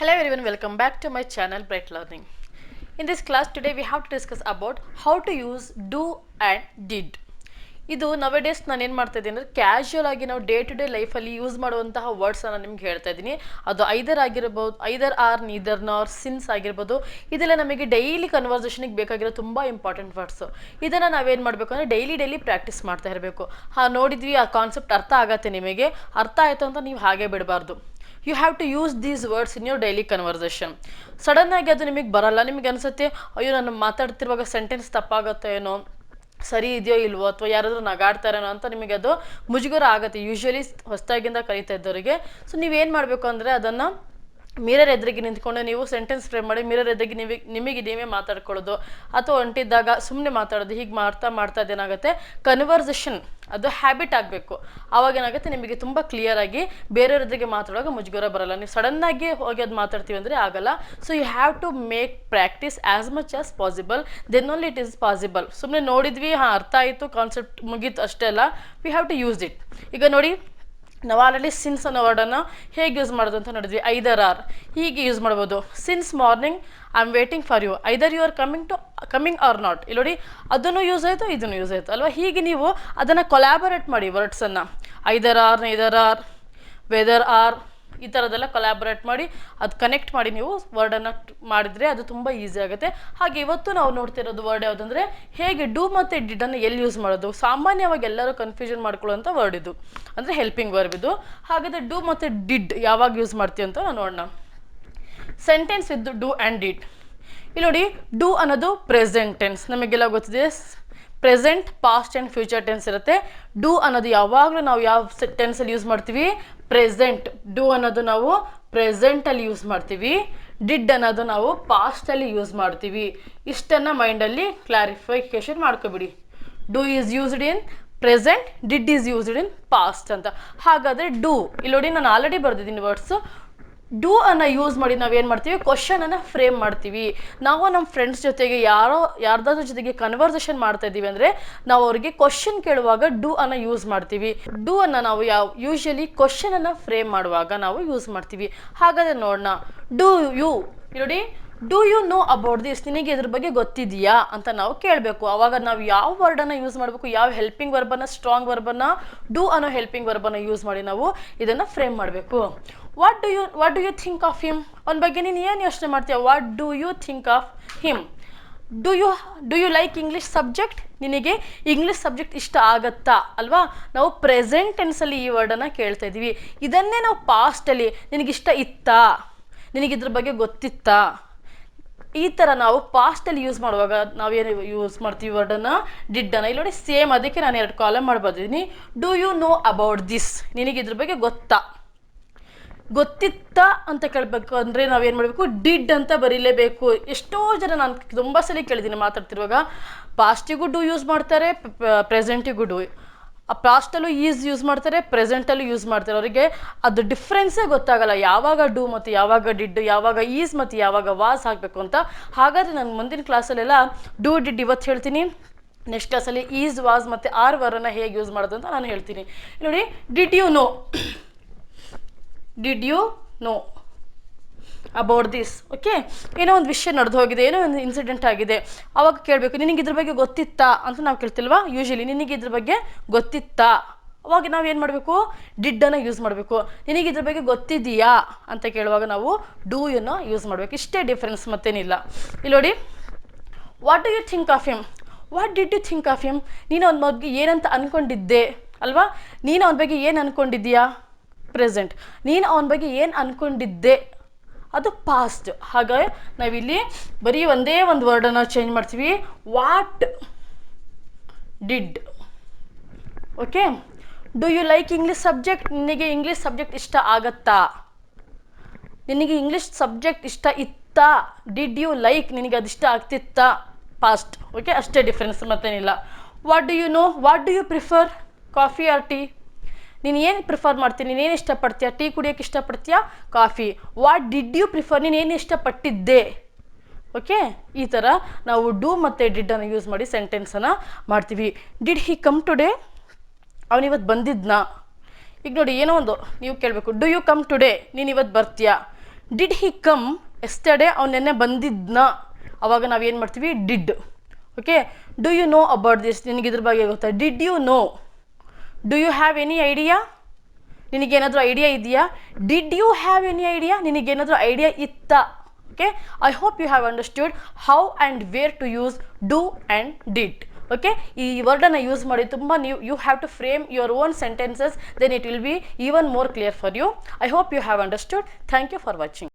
Hello everyone, welcome back to my channel Bright Learning. In this class today we have to discuss about how to use do and did. ಇದು nowadays ನಾನು ಏನು ಮಾಡ್ತಾ ಇದ್ದೀನಿ ಅಂದರೆ casual ಆಗಿ ನಾವು day to day ಲೈಫಲ್ಲಿ use ಮಾಡುವಂತಹ ವರ್ಡ್ಸನ್ನು ನಿಮ್ಗೆ ಹೇಳ್ತಾ ಇದ್ದೀನಿ. ಅದು ಐದರ್ ಆಗಿರ್ಬೋದು, ಐದರ್ ಆರ್, ನೀದರ್ ನಾರ್, ಸಿನ್ಸ್ ಆಗಿರ್ಬೋದು. ಇದೆಲ್ಲ ನಮಗೆ ಡೈಲಿ ಕನ್ವರ್ಸೇಷನಿಗೆ ಬೇಕಾಗಿರೋ ತುಂಬ ಇಂಪಾರ್ಟೆಂಟ್ ವರ್ಡ್ಸು. ಇದನ್ನು ನಾವೇನು ಮಾಡಬೇಕು ಅಂದರೆ ಡೈಲಿ ಪ್ರಾಕ್ಟೀಸ್ ಮಾಡ್ತಾ ಇರಬೇಕು. ನೋಡಿದ್ವಿ, ಆ ಕಾನ್ಸೆಪ್ಟ್ ಅರ್ಥ ಆಗತ್ತೆ ನಿಮಗೆ. ಅರ್ಥ ಆಯಿತು ಅಂತ ನೀವು ಹಾಗೆ ಬಿಡಬಾರ್ದು. You have to use these words in your daily conversation. ಸಡನ್ನಾಗಿ ಅದು ನಿಮಗೆ ಬರಲ್ಲ. ನಿಮಗೆ ಅನಿಸುತ್ತೆ, ಅಯ್ಯೋ ನಾನು ಮಾತಾಡ್ತಿರುವಾಗ ಸೆಂಟೆನ್ಸ್ ತಪ್ಪಾಗುತ್ತೆ ಏನೋ, ಸರಿ ಇದೆಯೋ ಇಲ್ವೋ, ಅಥವಾ ಯಾರಾದರೂ ನಗಾಡ್ತಾರೇನೋ ಅಂತ ನಿಮಗೆ ಅದು ಮುಜುಗರ ಆಗುತ್ತೆ ಯೂಶ್ವಲಿ ಹೊಸದಾಗಿಂದ ಕಲಿತಾ ಇದ್ದವರಿಗೆ. ಸೊ ನೀವೇನು ಮಾಡಬೇಕು ಅಂದರೆ ಅದನ್ನು ಮಿರರ್ ಎದುರಿಗೆ ನಿಂತ್ಕೊಂಡು ನೀವು ಸೆಂಟೆನ್ಸ್ ಫ್ರೇಮ್ ಮಾಡಿ ಮಿರರ್ ಎದುರಿಗೆ ನಿಮಗೆ ನೀವೇ ಮಾತಾಡ್ಕೊಳ್ಳೋದು, ಅಥವಾ ಹೊಂಟಿದ್ದಾಗ ಸುಮ್ಮನೆ ಮಾತಾಡೋದು, ಹೀಗೆ ಮಾಡ್ತಾ ಅದೇನಾಗುತ್ತೆ ಕನ್ವರ್ಸೇಷನ್ ಅದು ಹ್ಯಾಬಿಟ್ ಆಗಬೇಕು. ಆವಾಗ ಏನಾಗುತ್ತೆ ನಿಮಗೆ ತುಂಬ ಕ್ಲಿಯರಾಗಿ ಬೇರೆಯವ್ರ ಎದುರಿಗೆ ಮಾತಾಡುವಾಗ ಮುಜುಗರ ಬರಲ್ಲ. ನೀವು ಸಡನ್ನಾಗಿ ಹೋಗಿ ಅದು ಮಾತಾಡ್ತೀವಿ ಅಂದರೆ ಆಗಲ್ಲ. So you have to make practice as much as possible, then only it is possible. ಸುಮ್ಮನೆ ನೋಡಿದ್ವಿ, ಅರ್ಥ ಆಯಿತು, ಕಾನ್ಸೆಪ್ಟ್ ಮುಗೀತು ಅಷ್ಟೇ ಅಲ್ಲ, we have to use it. ಈಗ ನೋಡಿ, ನಾವು ಆಲ್ರೆಡಿ ಸಿನ್ಸ್ ಅನ್ನೋ ವರ್ಡನ್ನು ಹೇಗೆ ಯೂಸ್ ಮಾಡೋದು ಅಂತ ನೋಡಿದ್ವಿ. ಐದರ್ ಆರ್ ಹೀಗೆ ಯೂಸ್ ಮಾಡ್ಬೋದು. Since morning I am waiting for you, either you are coming or not. ಇಲ್ಲಿ ನೋಡಿ, ಅದನ್ನು ಯೂಸ್ ಆಯಿತು, ಇದನ್ನು ಯೂಸ್ ಆಯಿತು ಅಲ್ವಾ. ಹೀಗೆ ನೀವು ಅದನ್ನು ಕೊಲ್ಯಾಬರೇಟ್ ಮಾಡಿ ವರ್ಡ್ಸನ್ನು. Either or, neither or, whether or, ಈ ಥರದ್ದೆಲ್ಲ ಕೊಲ್ಯಾಬ್ರೇಟ್ ಮಾಡಿ ಅದು ಕನೆಕ್ಟ್ ಮಾಡಿ ನೀವು ವರ್ಡನ್ನು ಮಾಡಿದರೆ ಅದು ತುಂಬ ಈಸಿ ಆಗುತ್ತೆ. ಹಾಗೆ ಇವತ್ತು ನಾವು ನೋಡ್ತಿರೋದು ವರ್ಡ್ ಯಾವುದಂದರೆ ಹೇಗೆ ಡೂ ಮತ್ತು ಡಿಡನ್ನು ಎಲ್ಲಿ ಯೂಸ್ ಮಾಡೋದು. ಸಾಮಾನ್ಯವಾಗಿ ಎಲ್ಲರೂ ಕನ್ಫ್ಯೂಷನ್ ಮಾಡ್ಕೊಳ್ಳೋಂಥ ವರ್ಡ್ ಇದು, ಅಂದರೆ ಹೆಲ್ಪಿಂಗ್ ವರ್ಬ್ ಇದು. ಹಾಗಾದರೆ ಡೂ ಮತ್ತು ಡಿಡ್ ಯಾವಾಗ ಯೂಸ್ ಮಾಡ್ತೀವಿ ಅಂತ ನೋಡೋಣ. ಸೆಂಟೆನ್ಸ್ ಇದ್ದು ಡೂ ಆ್ಯಂಡ್ ಡಿಡ್. ಇಲ್ಲಿ ನೋಡಿ, ಡೂ ಅನ್ನೋದು ಪ್ರೆಸೆಂಟ್ ಟೆನ್ಸ್, ನಮಗೆಲ್ಲ ಗೊತ್ತಿದೆ. Present, past and future tense ಇರುತ್ತೆ. ಡೂ ಅನ್ನೋದು ಯಾವಾಗಲೂ ನಾವು ಯಾವ ಟೆನ್ಸಲ್ಲಿ ಯೂಸ್ ಮಾಡ್ತೀವಿ? ಪ್ರೆಸೆಂಟ್. ಡೂ ಅನ್ನೋದು ನಾವು ಪ್ರೆಸೆಂಟಲ್ಲಿ ಯೂಸ್ ಮಾಡ್ತೀವಿ. ಡಿಡ್ ಅನ್ನೋದು ನಾವು ಪಾಸ್ಟಲ್ಲಿ ಯೂಸ್ ಮಾಡ್ತೀವಿ. ಇಷ್ಟನ್ನು ಮೈಂಡಲ್ಲಿ ಕ್ಲಾರಿಫಿಕೇಶನ್ ಮಾಡ್ಕೊಬಿಡಿ. Do is used in present, did is used in past ಅಂತ. ಹಾಗಾದರೆ ಡೂ, ಇಲ್ಲಿ ನೋಡಿ ನಾನು ಆಲ್ರೆಡಿ ಬರೆದಿದ್ದೀನಿ ವರ್ಡ್ಸು. ಡೂ ಅನ್ನು ಯೂಸ್ ಮಾಡಿ ನಾವೇನು ಮಾಡ್ತೀವಿ? ಕ್ವಶನನ್ನು ಫ್ರೇಮ್ ಮಾಡ್ತೀವಿ. ನಾವು ನಮ್ಮ ಫ್ರೆಂಡ್ಸ್ ಜೊತೆಗೆ ಯಾರ್ದಾದ್ರ ಜೊತೆಗೆ ಕನ್ವರ್ಸೇಷನ್ ಮಾಡ್ತಾ ಇದ್ದೀವಿ ಅಂದರೆ ನಾವು ಅವರಿಗೆ ಕ್ವಶನ್ ಕೇಳುವಾಗ ಡೂ ಅನ್ನು ಯೂಸ್ ಮಾಡ್ತೀವಿ. ಡೂ ಅನ್ನು ನಾವು ಯೂಶ್ವಲಿ ಕ್ವಶನನ್ನು ಫ್ರೇಮ್ ಮಾಡುವಾಗ ನಾವು ಯೂಸ್ ಮಾಡ್ತೀವಿ. ಹಾಗಾದರೆ ನೋಡೋಣ. ಡೂ ಯು, ನೋಡಿ, do you know about this, ನಿನಗೆ ಇದ್ರ ಬಗ್ಗೆ ಗೊತ್ತಿದೆಯಾ ಅಂತ ನಾವು ಕೇಳಬೇಕು. ಆವಾಗ ನಾವು ಯಾವ ವರ್ಡನ್ನು ಯೂಸ್ ಮಾಡಬೇಕು? ಯಾವ ಹೆಲ್ಪಿಂಗ್ ವರ್ಬನ್ನು, ಸ್ಟ್ರಾಂಗ್ ವರ್ಬನ್ನು, ಡೂ ಅನ್ನೋ ಹೆಲ್ಪಿಂಗ್ ವರ್ಬನ್ನು ಯೂಸ್ ಮಾಡಿ ನಾವು ಇದನ್ನು ಫ್ರೇಮ್ ಮಾಡಬೇಕು. What do you think of him, ಅವನ ಬಗ್ಗೆ ನೀನು ಏನು ಯೋಚನೆ ಮಾಡ್ತೀಯ? What do you think of him. Do you like English subject, ನಿನಗೆ ಇಂಗ್ಲೀಷ್ ಸಬ್ಜೆಕ್ಟ್ ಇಷ್ಟ ಆಗತ್ತಾ ಅಲ್ವಾ. ನಾವು ಪ್ರೆಸೆಂಟ್ ಟೆನ್ಸಲ್ಲಿ ಈ ವರ್ಡನ್ನು ಕೇಳ್ತಾ ಇದ್ದೀವಿ. ಇದನ್ನೇ ನಾವು ಪಾಸ್ಟಲ್ಲಿ ನಿನಗಿಷ್ಟ ಇತ್ತಾ, ನಿನಗಿದ್ರ ಬಗ್ಗೆ ಗೊತ್ತಿತ್ತಾ, ಈ ಥರ ನಾವು ಪಾಸ್ಟಲ್ಲಿ ಯೂಸ್ ಮಾಡುವಾಗ ನಾವೇನು ಯೂಸ್ ಮಾಡ್ತೀವಿ ವರ್ಡನ್ನು? ಡಿಡ್ಡನ್ನು. ಇಲ್ಲಿ ನೋಡಿ, ಸೇಮ್ ಅದಕ್ಕೆ ನಾನು 2 ಕಾಲಮ್ ಮಾಡಿ ಬರ್ದಿದ್ದೀನಿ. Do you know about this, ನಿನಗಿದ್ರ ಬಗ್ಗೆ ಗೊತ್ತಿತ್ತಾ ಅಂತ ಕೇಳಬೇಕು ಅಂದರೆ ನಾವೇನು ಮಾಡಬೇಕು? ಡಿಡ್ ಅಂತ ಬರೀಲೇಬೇಕು. ಎಷ್ಟೋ ಜನ ನಾನು ತುಂಬ ಸಲ ಕೇಳಿದ್ದೀನಿ ಮಾತಾಡ್ತಿರುವಾಗ, ಪಾಸ್ಟಿಗೂ ಡೂ ಯೂಸ್ ಮಾಡ್ತಾರೆ, ಪ್ರೆಸೆಂಟಿಗೂ ಡೂ. ಪಾಸ್ಟಲ್ಲೂ ಈಸ್ ಯೂಸ್ ಮಾಡ್ತಾರೆ, ಪ್ರೆಸೆಂಟಲ್ಲೂ ಯೂಸ್ ಮಾಡ್ತಾರೆ. ಅವರಿಗೆ ಅದು ಡಿಫ್ರೆನ್ಸೇ ಗೊತ್ತಾಗಲ್ಲ, ಯಾವಾಗ ಡೂ ಮತ್ತು ಯಾವಾಗ ಡಿಡ್, ಯಾವಾಗ ಈಸ್ ಮತ್ತು ಯಾವಾಗ ವಾಸ್ ಹಾಕಬೇಕು ಅಂತ. ಹಾಗಾದರೆ ನಾನು ಮುಂದಿನ ಕ್ಲಾಸಲ್ಲೆಲ್ಲ ಡೂ ಡಿಡ್ ಇವತ್ತು ಹೇಳ್ತೀನಿ. ನೆಕ್ಸ್ಟ್ ಕ್ಲಾಸಲ್ಲಿ ಈಸ್, ವಾಸ್ ಮತ್ತು ಆರ್ ವರನ್ನು ಹೇಗೆ ಯೂಸ್ ಮಾಡೋದು ಅಂತ ನಾನು ಹೇಳ್ತೀನಿ. ನೋಡಿ, did you know about this. Okay, ಏನೋ ಒಂದು ವಿಷಯ ನಡೆದು ಹೋಗಿದೆ, ಏನೋ ಒಂದು ಇನ್ಸಿಡೆಂಟ್ ಆಗಿದೆ, ಅವಾಗ ಕೇಳಬೇಕು ನಿನಗೆ ಇದ್ರ ಬಗ್ಗೆ ಗೊತ್ತಿತ್ತಾ ಅಂತ ನಾವು ಕೇಳ್ತಿಲ್ವಾ ಯೂಶ್ವಲಿ. ನಿನಗೆ ಇದ್ರ ಬಗ್ಗೆ ಗೊತ್ತಿತ್ತಾ, ಅವಾಗ ನಾವು ಏನು ಮಾಡಬೇಕು? ಡಿಡ್ಡನ್ನು ಯೂಸ್ ಮಾಡಬೇಕು. ನಿನಗೆ ಇದ್ರ ಬಗ್ಗೆ ಗೊತ್ತಿದೆಯಾ ಅಂತ ಕೇಳುವಾಗ ನಾವು ಡೂ ಯನ್ನು ಯೂಸ್ ಮಾಡಬೇಕು. ಇಷ್ಟೇ ಡಿಫ್ರೆನ್ಸ್, ಮತ್ತೇನಿಲ್ಲ. ಇಲ್ಲಿ ನೋಡಿ, what do you think of him, what did you think of him. ನೀನು ಅವನ ಬಗ್ಗೆ ಏನಂತ ಅಂದ್ಕೊಂಡಿದ್ದೆ ಅಲ್ವಾ. ನೀನು ಅವನ ಬಗ್ಗೆ ಏನು ಅಂದ್ಕೊಂಡಿದ್ದೀಯಾ? ಪ್ರೆಸೆಂಟ್. ನೀನು ಅವನ ಬಗ್ಗೆ ಏನು ಅಂದ್ಕೊಂಡಿದ್ದೆ, ಅದು ಪಾಸ್ಟ್. ಹಾಗಾಗಿ ನಾವಿಲ್ಲಿ ಬರೀ ಒಂದೇ ಒಂದು ವರ್ಡನ್ನು ಚೇಂಜ್ ಮಾಡ್ತೀವಿ. What did. Okay. Do you like English subject, ನಿನಗೆ ಇಂಗ್ಲೀಷ್ ಸಬ್ಜೆಕ್ಟ್ ಇಷ್ಟ ಆಗತ್ತಾ, ನಿನಗೆ ಇಂಗ್ಲೀಷ್ ಸಬ್ಜೆಕ್ಟ್ ಇಷ್ಟ ಇತ್ತಾ. ಡಿಡ್ ಯು ಲೈಕ್, ನಿನಗೆ ಅದು ಇಷ್ಟ ಆಗ್ತಿತ್ತಾ, ಪಾಸ್ಟ್. ಓಕೆ, ಅಷ್ಟೇ ಡಿಫ್ರೆನ್ಸ್, ಮತ್ತೇನಿಲ್ಲ. What do you know, what do you prefer, coffee or tea. ನೀನು ಏನು ಪ್ರಿಫರ್ ಮಾಡ್ತೀನಿ, ನೀನೇನು ಇಷ್ಟಪಡ್ತೀಯಾ? ಟೀ ಕುಡಿಯೋಕ್ಕೆ ಇಷ್ಟಪಡ್ತೀಯಾ, coffee. What did you prefer, ನೀನೇನು ಇಷ್ಟಪಟ್ಟಿದ್ದೆ. ಓಕೆ, ಈ ಥರ ನಾವು ಡೂ ಮತ್ತು ಡಿಡ್ಡನ್ನು ಯೂಸ್ ಮಾಡಿ ಸೆಂಟೆನ್ಸನ್ನು ಮಾಡ್ತೀವಿ. ಡಿಡ್ ಹಿ ಕಮ್ ಟುಡೇ, ಅವನಿವತ್ತು ಬಂದಿದ್ನಾ. ಈಗ ನೋಡಿ, ಏನೋ ಒಂದು ನೀವು ಕೇಳಬೇಕು, ಡು ಯು ಕಮ್ ಟುಡೇ, ನೀನು ಇವತ್ತು ಬರ್ತೀಯಾ. ಡಿಡ್ ಹಿ ಕಮ್ ಎಸ್ಟರ್ಡೇ, ಅವ್ನು ನೆನ್ನೆ ಬಂದಿದ್ನ, ಅವಾಗ ನಾವೇನು ಮಾಡ್ತೀವಿ did. Okay, do you know about this, ನಿನಗೆ ಇದ್ರ ಬಗ್ಗೆ ಗೊತ್ತಾ. Did you know, do you have any idea, ನಿನಗೇನಾದರೂ ಐಡಿಯಾ ಇದೆಯಾ. Did you have any idea, ನಿನಗೇನಾದರೂ ಐಡಿಯಾ ಇತ್ತಾ. Okay, I hope you have understood how and where to use do and did. Okay, ಈ ವರ್ಡನ್ನು ಯೂಸ್ ಮಾಡಿ ತುಂಬ you have to frame your own sentences, then it will be even more clear for you. I hope you have understood. Thank you for watching.